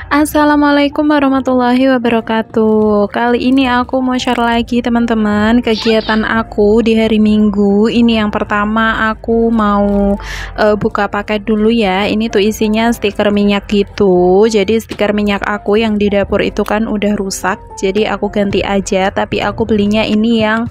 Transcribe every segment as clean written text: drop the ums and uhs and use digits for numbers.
Assalamualaikum warahmatullahi wabarakatuh. Kali ini aku mau share lagi teman-teman kegiatan aku di hari Minggu. Ini yang pertama aku mau buka paket dulu ya. Ini tuh isinya stiker minyak gitu. Jadi stiker minyak aku yang di dapur itu kan udah rusak. Jadi aku ganti aja. Tapi aku belinya ini yang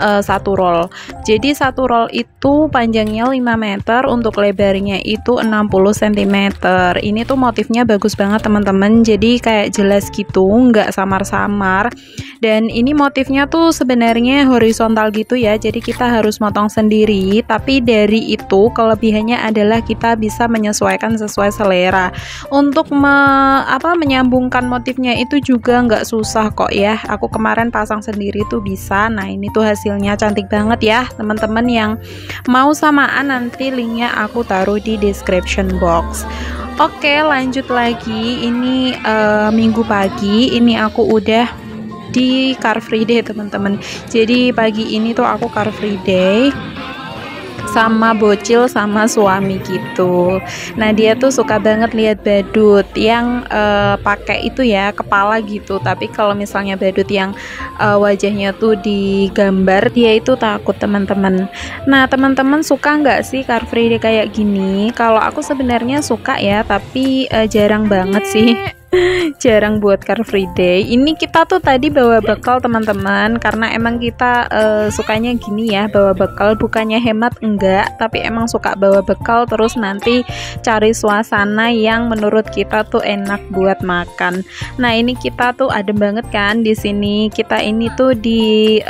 satu roll. Jadi satu roll itu panjangnya 5 meter, untuk lebarnya itu 60 cm. Ini tuh motifnya bagus banget teman-teman, jadi kayak jelas gitu, nggak samar-samar. Dan ini motifnya tuh sebenarnya horizontal gitu ya, jadi kita harus motong sendiri. Tapi dari itu kelebihannya adalah kita bisa menyesuaikan sesuai selera. Untuk menyambungkan motifnya itu juga nggak susah kok ya. Aku kemarin pasang sendiri tuh bisa. Nah ini tuh hasilnya cantik banget ya teman-teman. Yang mau samaan nanti linknya aku taruh di description box. Oke, lanjut lagi. Ini minggu pagi, ini aku udah di Car Free Day teman-teman. Jadi pagi ini tuh aku Car Free Day sama bocil sama suami gitu. Nah dia tuh suka banget lihat badut yang pakai itu ya kepala gitu. Tapi kalau misalnya badut yang wajahnya tuh digambar, dia itu takut teman-teman. Nah teman-teman suka nggak sih Car Free Day kayak gini? Kalau aku sebenarnya suka ya, tapi jarang banget sih. Jarang buat Car Free Day. Ini kita tuh tadi bawa bekal teman-teman, karena emang kita sukanya gini ya, bawa bekal. Bukannya hemat enggak, tapi emang suka bawa bekal, terus nanti cari suasana yang menurut kita tuh enak buat makan. Nah ini kita tuh adem banget kan di sini. Kita ini tuh di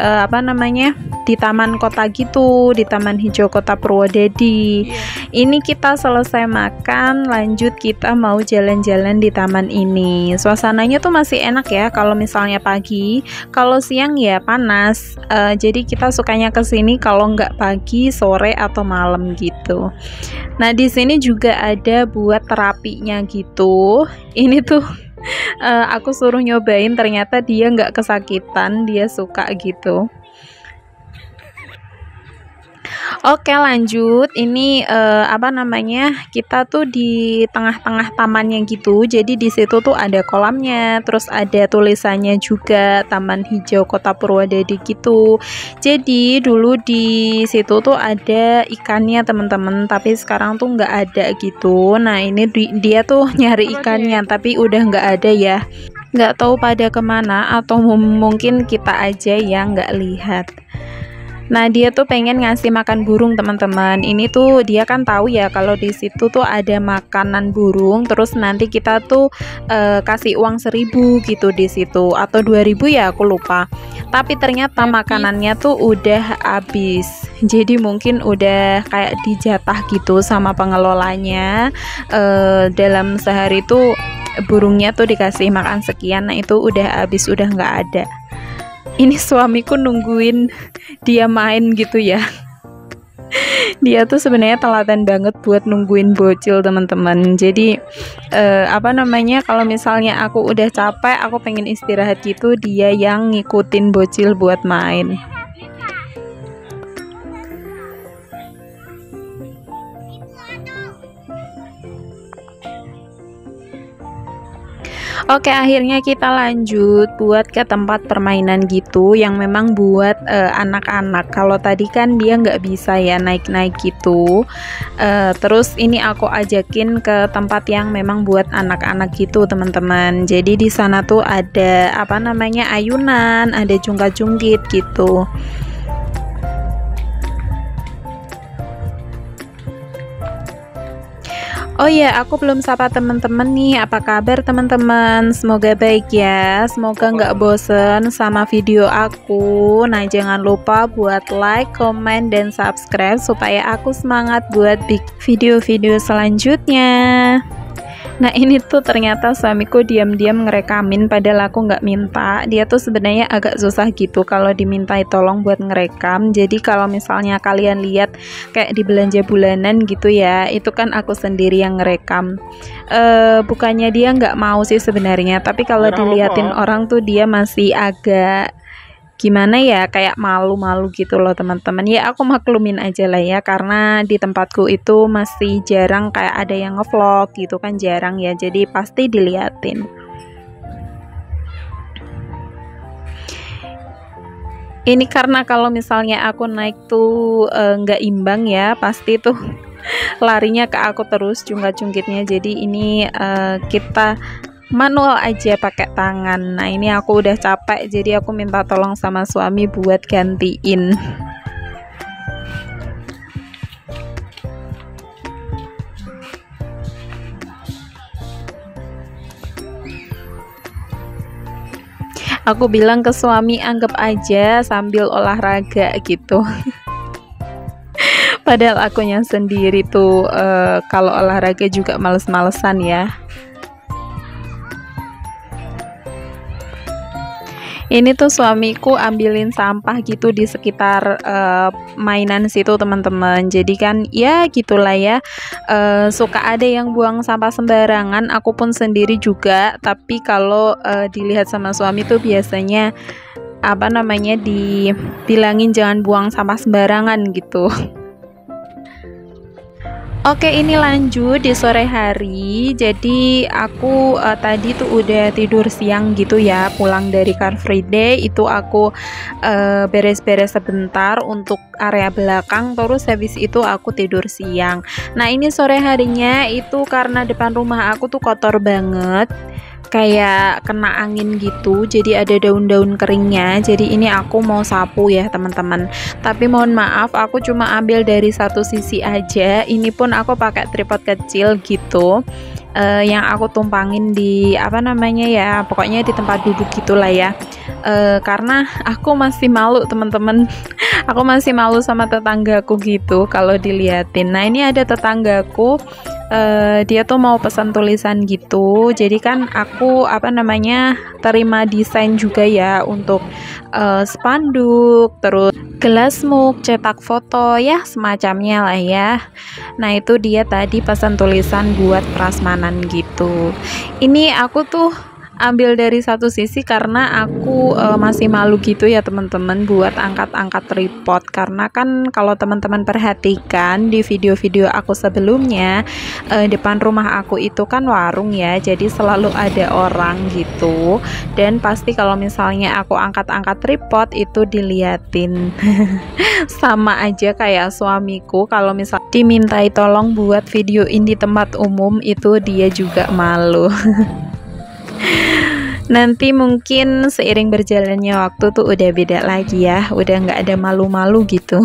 di taman kota gitu, di Taman Hijau Kota Purwodadi. Ini kita selesai makan, lanjut kita mau jalan-jalan di taman ini. Suasananya tuh masih enak ya kalau misalnya pagi. Kalau siang ya panas. Jadi kita sukanya kesini kalau nggak pagi, sore atau malam gitu. Nah di sini juga ada buat terapinya gitu. Ini tuh aku suruh nyobain, ternyata dia nggak kesakitan, dia suka gitu. Oke lanjut, ini kita tuh di tengah-tengah tamannya gitu. Jadi di situ tuh ada kolamnya, terus ada tulisannya juga Taman Hijau Kota Purwodadi gitu. Jadi dulu di situ tuh ada ikannya teman-teman, tapi sekarang tuh nggak ada gitu. Nah ini dia tuh nyari ikannya, tapi udah nggak ada ya. Nggak tahu pada kemana, atau mungkin kita aja yang nggak lihat. Nah dia tuh pengen ngasih makan burung teman-teman. Ini tuh dia kan tahu ya kalau di situ tuh ada makanan burung. Terus nanti kita tuh kasih uang 1.000 gitu di situ, atau 2.000 ya aku lupa. Tapi ternyata makanannya tuh udah habis. Jadi mungkin udah kayak dijatah gitu sama pengelolanya. Dalam sehari tuh burungnya tuh dikasih makan sekian. Nah itu udah habis, udah nggak ada. Ini suamiku nungguin dia main gitu ya. Dia tuh sebenarnya telaten banget buat nungguin bocil teman-teman. Jadi kalau misalnya aku udah capek, aku pengen istirahat gitu, dia yang ngikutin bocil buat main. Oke, akhirnya kita lanjut buat ke tempat permainan gitu yang memang buat anak-anak. Kalau tadi kan dia nggak bisa ya naik-naik gitu. Terus ini aku ajakin ke tempat yang memang buat anak-anak gitu teman-teman. Jadi di sana tuh ada ayunan, ada jungkat-jungkit gitu. Oh ya, aku belum sapa teman-teman nih. Apa kabar teman-teman? Semoga baik ya. Semoga nggak bosen sama video aku. Nah, jangan lupa buat like, komen, dan subscribe supaya aku semangat buat bikin video-video selanjutnya. Nah ini tuh ternyata suamiku diam-diam ngerekamin, padahal aku nggak minta. Dia tuh sebenarnya agak susah gitu kalau dimintai tolong buat ngerekam. Jadi kalau misalnya kalian lihat kayak di belanja bulanan gitu ya, itu kan aku sendiri yang ngerekam. Bukannya dia nggak mau sih sebenarnya, tapi kalau diliatin orang tuh dia masih agak gimana ya, kayak malu-malu gitu loh teman-teman. Ya aku maklumin aja lah ya, karena di tempatku itu masih jarang kayak ada yang ngevlog gitu kan, jarang ya, jadi pasti diliatin. Ini karena kalau misalnya aku naik tuh nggak imbang ya, pasti tuh larinya ke aku terus jungkat-jungkitnya. Jadi ini kita manual aja pakai tangan. Nah ini aku udah capek, jadi aku minta tolong sama suami buat gantiin. Aku bilang ke suami, anggap aja sambil olahraga gitu. Padahal akunya sendiri tuh kalau olahraga juga males-malesan ya. Ini tuh suamiku ambilin sampah gitu di sekitar mainan situ teman-teman. Jadi kan ya gitulah ya, suka ada yang buang sampah sembarangan. Aku pun sendiri juga, tapi kalau dilihat sama suami tuh biasanya apa namanya, dibilangin jangan buang sampah sembarangan gitu. Oke, ini lanjut di sore hari. Jadi aku tadi tuh udah tidur siang gitu ya. Pulang dari Car Free Day itu aku beres-beres sebentar untuk area belakang. Terus habis itu aku tidur siang. Nah ini sore harinya itu karena depan rumah aku tuh kotor banget, kayak kena angin gitu, jadi ada daun-daun keringnya. Jadi ini aku mau sapu ya teman-teman, tapi mohon maaf aku cuma ambil dari satu sisi aja. Ini pun aku pakai tripod kecil gitu, yang aku tumpangin di apa namanya ya, pokoknya di tempat duduk gitulah ya. Karena aku masih malu teman-teman. Aku masih malu sama tetanggaku gitu kalau diliatin. Nah ini ada tetanggaku, dia tuh mau pesan tulisan gitu. Jadi kan aku apa namanya, terima desain juga ya untuk spanduk, terus gelas mug, cetak foto ya semacamnya lah ya. Nah itu dia tadi pesan tulisan buat prasmanan gitu. Ini aku tuh ambil dari satu sisi karena aku masih malu gitu ya teman-teman buat angkat-angkat tripod. Karena kan kalau teman-teman perhatikan di video-video aku sebelumnya, depan rumah aku itu kan warung ya, jadi selalu ada orang gitu, dan pasti kalau misalnya aku angkat-angkat tripod itu diliatin. Sama aja kayak suamiku, kalau misal dimintai tolong buat videoin di tempat umum itu dia juga malu. Nanti mungkin seiring berjalannya waktu tuh udah beda lagi ya, udah nggak ada malu-malu gitu.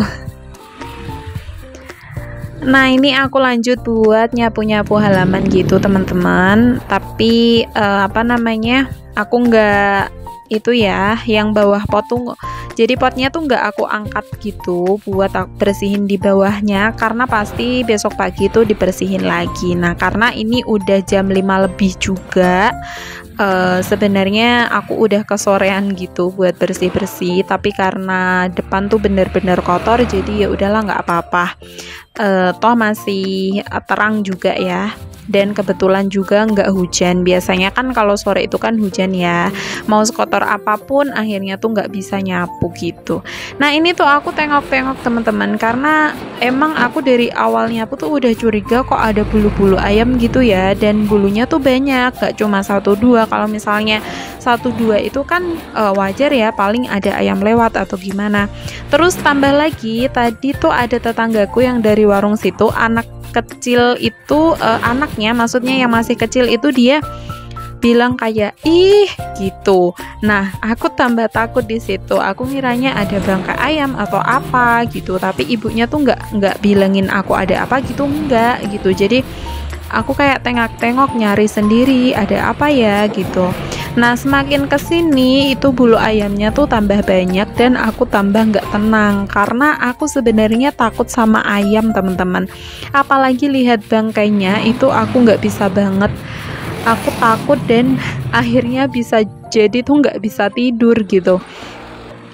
Nah ini aku lanjut buat nyapu-nyapu halaman gitu teman-teman, tapi apa namanya, aku nggak itu ya, yang bawah pot tuh, jadi potnya tuh nggak aku angkat gitu buat aku bersihin di bawahnya, karena pasti besok pagi tuh dibersihin lagi. Nah karena ini udah jam 5 lebih juga, sebenarnya aku udah kesorean gitu buat bersih-bersih, tapi karena depan tuh bener-bener kotor, jadi ya udahlah nggak apa-apa. Toh masih terang juga ya, dan kebetulan juga nggak hujan. Biasanya kan kalau sore itu kan hujan ya, mau sekotor apapun akhirnya tuh nggak bisa nyapu gitu. Nah ini tuh aku tengok-tengok teman-teman, karena emang aku dari awal nyapu tuh udah curiga kok ada bulu-bulu ayam gitu ya, dan bulunya tuh banyak, gak cuma 1-2. Kalau misalnya 1-2 itu kan wajar ya, paling ada ayam lewat atau gimana. Terus tambah lagi tadi tuh ada tetanggaku yang dari warung situ, anak kecil itu, anaknya maksudnya yang masih kecil itu, dia bilang kayak ih gitu. Nah aku tambah takut di situ, aku ngiranya ada bangkai ayam atau apa gitu, tapi ibunya tuh nggak bilangin aku ada apa gitu, enggak gitu. Jadi aku kayak tengok-tengok nyari sendiri ada apa ya gitu. Nah semakin kesini itu bulu ayamnya tuh tambah banyak, dan aku tambah nggak tenang karena aku sebenarnya takut sama ayam teman-teman. Apalagi lihat bangkainya itu aku nggak bisa banget, aku takut, dan akhirnya bisa jadi tuh nggak bisa tidur gitu.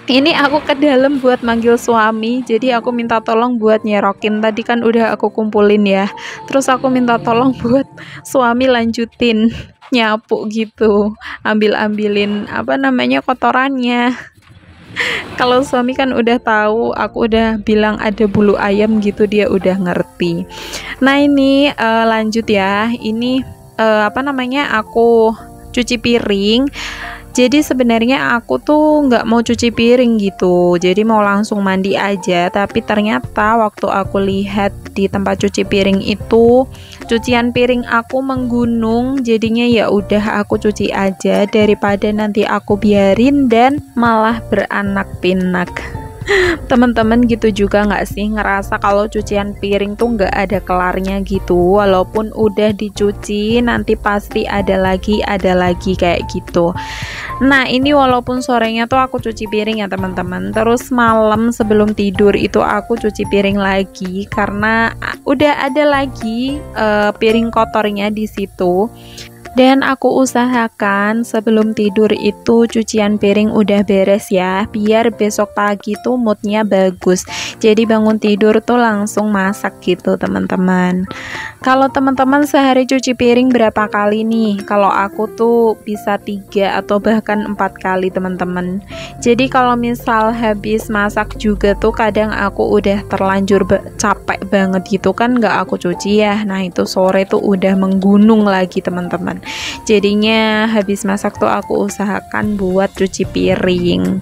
Ini aku ke dalam buat manggil suami, jadi aku minta tolong buat nyerokin, tadi kan udah aku kumpulin ya, terus aku minta tolong buat suami lanjutin nyapu gitu, ambilin apa namanya kotorannya. Kalau suami kan udah tahu, aku udah bilang ada bulu ayam gitu, dia udah ngerti. Nah ini lanjut ya, ini apa namanya, aku cuci piring. Jadi sebenarnya aku tuh nggak mau cuci piring gitu, jadi mau langsung mandi aja. Tapi ternyata waktu aku lihat di tempat cuci piring itu, cucian piring aku menggunung. Jadinya ya udah aku cuci aja daripada nanti aku biarin dan malah beranak pinak. Teman-teman gitu juga nggak sih, ngerasa kalau cucian piring tuh nggak ada kelarnya gitu, walaupun udah dicuci nanti pasti ada lagi kayak gitu. Nah ini walaupun sorenya tuh aku cuci piring ya teman-teman, terus malam sebelum tidur itu aku cuci piring lagi karena udah ada lagi piring kotornya di situ. Dan aku usahakan sebelum tidur itu cucian piring udah beres ya, biar besok pagi tuh moodnya bagus. Jadi bangun tidur tuh langsung masak gitu teman-teman. Kalau teman-teman sehari cuci piring berapa kali nih? Kalau aku tuh bisa 3 atau bahkan 4 kali teman-teman. Jadi kalau misal habis masak juga tuh kadang aku udah terlanjur capek banget gitu kan, nggak aku cuci ya. Nah itu sore tuh udah menggunung lagi teman-teman. Jadinya habis masak tuh aku usahakan buat cuci piring.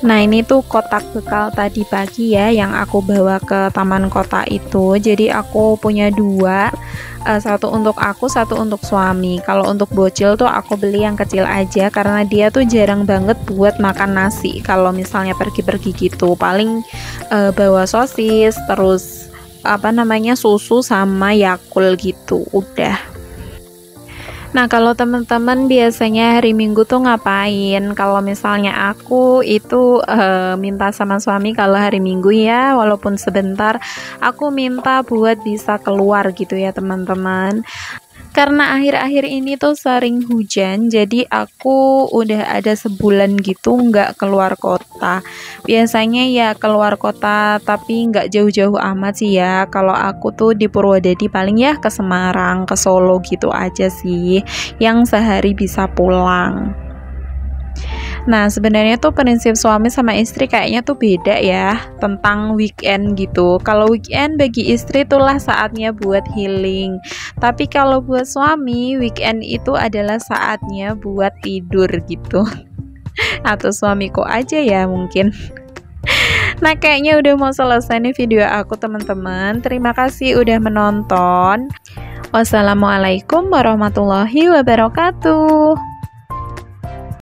Nah ini tuh kotak bekal tadi pagi ya yang aku bawa ke taman kota itu. Jadi aku punya 2, satu untuk aku, satu untuk suami. Kalau untuk bocil tuh aku beli yang kecil aja karena dia tuh jarang banget buat makan nasi. Kalau misalnya pergi-pergi gitu, paling bawa sosis, terus apa namanya, susu sama Yakult gitu, udah. Nah, kalau teman-teman biasanya hari Minggu tuh ngapain? Kalau misalnya aku itu minta sama suami kalau hari Minggu ya, walaupun sebentar, aku minta buat bisa keluar gitu ya teman-teman. Karena akhir-akhir ini tuh sering hujan, jadi aku udah ada sebulan gitu nggak keluar kota. Biasanya ya keluar kota, tapi nggak jauh-jauh amat sih ya. Kalau aku tuh di Purwodadi paling ya ke Semarang, ke Solo gitu aja sih, yang sehari bisa pulang. Nah, sebenarnya tuh prinsip suami sama istri kayaknya tuh beda ya tentang weekend gitu. Kalau weekend bagi istri itulah saatnya buat healing. Tapi kalau buat suami, weekend itu adalah saatnya buat tidur gitu. Atau suamiku aja ya mungkin. Nah, kayaknya udah mau selesai nih video aku teman-teman. Terima kasih udah menonton. Wassalamualaikum warahmatullahi wabarakatuh.